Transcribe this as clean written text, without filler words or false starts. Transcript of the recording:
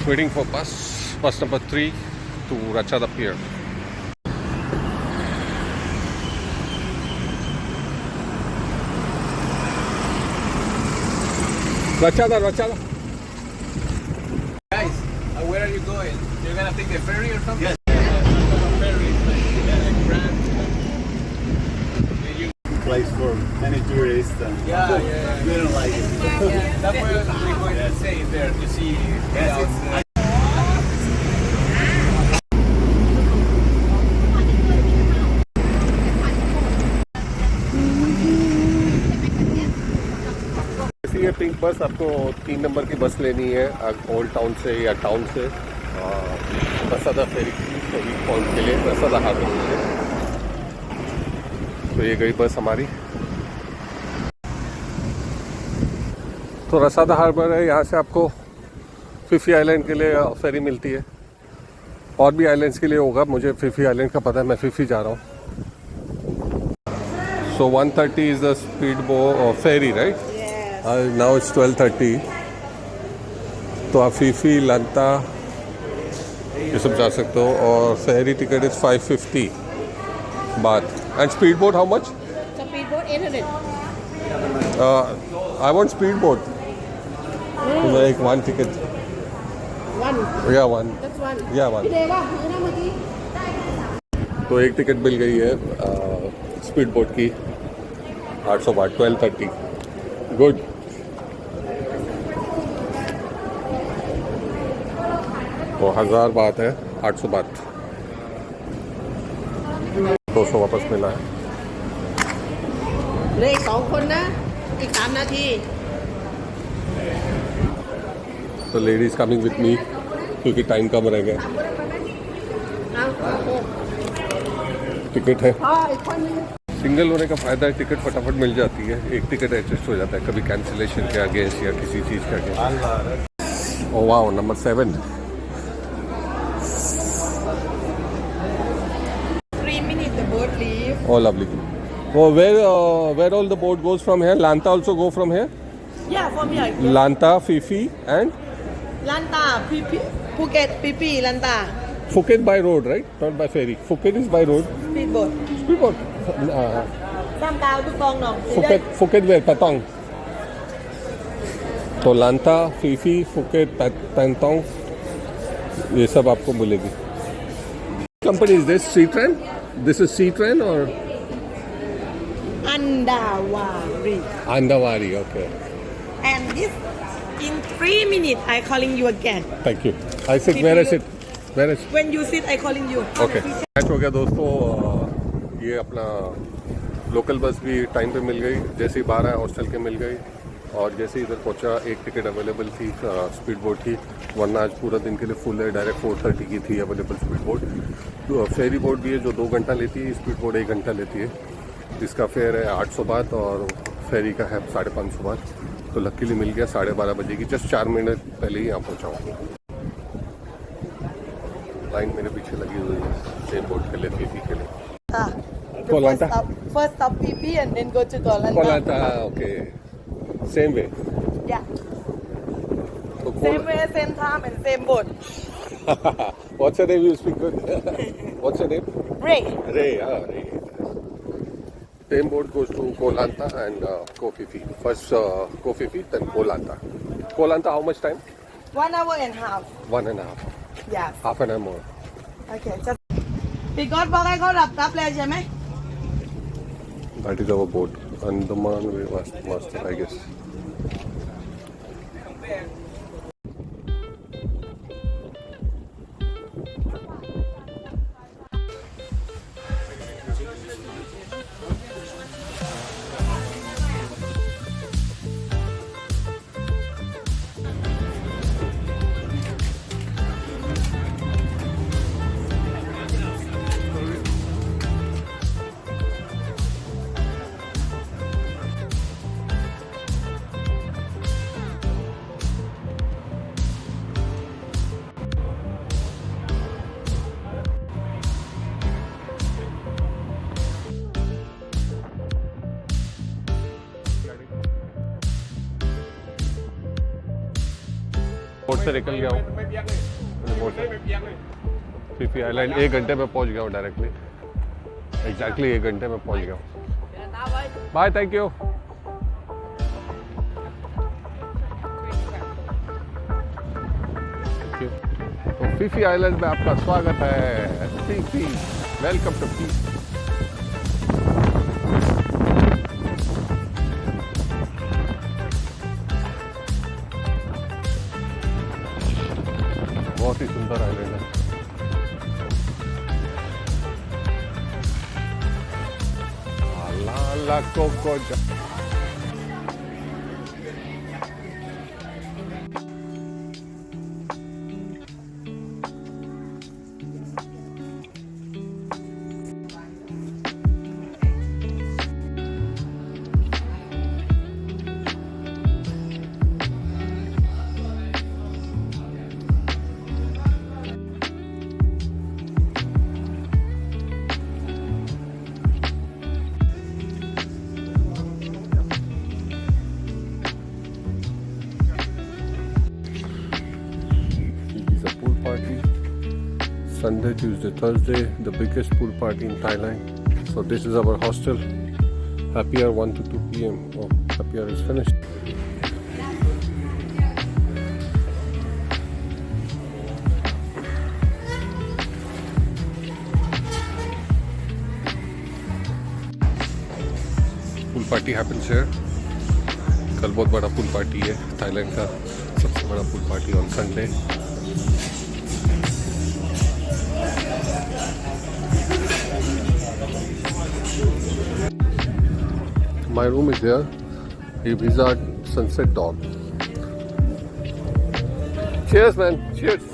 Waiting for bus number 3 to Ratchada Pier. Ratchada. Guys, where are you going? You're gonna take the ferry or something? Yes. Place for many tourists and we don't like it. That's where we're going to stay there to see. जैसे ये pink बस आपको 3 number की बस लेनी है old town से या टाउन से रसादा फेरी पॉइंट के लिए रसादा हार्बर के लिए। तो ये गई बस हमारी। तो रसादा हार्बर है, यहाँ से आपको फिफी आइलैंड के लिए फेरी मिलती है। और भी आइलैंड्स के लिए होगा, मुझे फिफी आइलैंड का पता है, मैं फिफी जा रहा हूँ। So 1:30 is the speed ferry right? Now it's 12:30। तो आप फिफी लंता ये सब जा सकते हो। और फेरी टिकट इज 550 बात। And speed boat how much? Speed boat 800. I want speedboat. Like one ticket. One. Yeah, one. That's one. Yeah, one. तो एक टिकट मिल गई है स्पीड बोट की 800 बात 12:30। गुड। तो 1000 बात है 800 बात 200 वापस मिला है। เหลืออีก2 คนนะ อีก 3 นาที तो लेडीज कमिंग विथ मी क्योंकि टाइम कम रह गया। เอา टिकट है। พออีกคนนึง सिंगल होने का फ़ायदा है, टिकट फटाफट मिल जाती है। एक टिकट एडजस्ट हो जाता है कभी कैंसिलेशन के अगेंस्ट या किसी चीज़ के against. Oh wow, number 7। 3 minutes the boat leave. Oh, lovely. Oh, where all the boat goes from here? Lanta also go from here? Yeah, from here. Lanta, Fifi and Lanta, Phuket, Pipi, Lanta. Phuket by road, right? Not by ferry. Phuket is by road. Speedboat. Speedboat. 3 ดาวทุกกองหนอง Phuket where? Patong. तो लांता, Phi Phi, Phuket, पैंतोंग ये सब आपको मिलेगी। Company is this sea train? This is sea train और Andawari. Andawari? Okay. And this in 3 minutes I calling you again. Thank you. I sit. Where is it? Where is? When you sit I calling you. Okay match हो गया दोस्तों। ये अपना local bus भी time पे मिल गई, जैसे ही 12 hostel के मिल गई। और जैसे ही इधर पहुंचा एक टिकट अवेलेबल थी स्पीड बोट की, वरना आज पूरा दिन के लिए फुल है। डायरेक्ट 4:30 की थी अवेलेबल स्पीड बोट। तो फेरी बोट भी है जो 2 घंटा लेती है, स्पीड बोट 1 घंटा लेती है। इसका फेयर है 800 बात और फेरी का है 550 बात। तो लकीली मिल गया 12:30 बजे की, जस्ट 4 मिनट पहले ही यहाँ पहुँचा हूँ। लाइन मेरे पीछे लगी हुई है सेम बोट के लिए, फीफी के लिए। Kolanta. First stop Pipi and then go to Kolanta. Kolanta, okay. Same way. Yeah. So Same way, same time and same boat. What's your name? You speak good. What's your name? Ray. Ray. Ray. Same boat goes to Kolanta and Koh Phi Phi. First Koh Phi Phi, then Kolanta. Kolanta, how much time? 1 hour and a half. 1.5 hour. Yes. Half an hour more. Okay. Just พี่ก๊อตบอกให้เขาหลับตับเลยใช่ไหม That is our boat. Andaman Master, I guess. Boat से निकल गया हूँ boat से Phi Phi island 1 घंटे में पहुँच गया हूँ डायरेक्टली एग्जैक्टली 1 घंटे में पहुँच गया हूँ बाय थैंक यू तो फीफी आइलैंड में आपका स्वागत है फीफी वेलकम टू फीफी बहुत ही सुंदर आइलैंड है ला cocoa Sunday, Tuesday, Thursday, the biggest pool party in Thailand. So this is our hostel. Happy hour 1 to 2 p.m. Oh, happy hour is finished. Pool party happens here. कल बहुत बड़ा pool party है Thailand का सबसे बड़ा pool party on Sunday. My room is here. He's our sunset dog. Cheers, man. Cheers.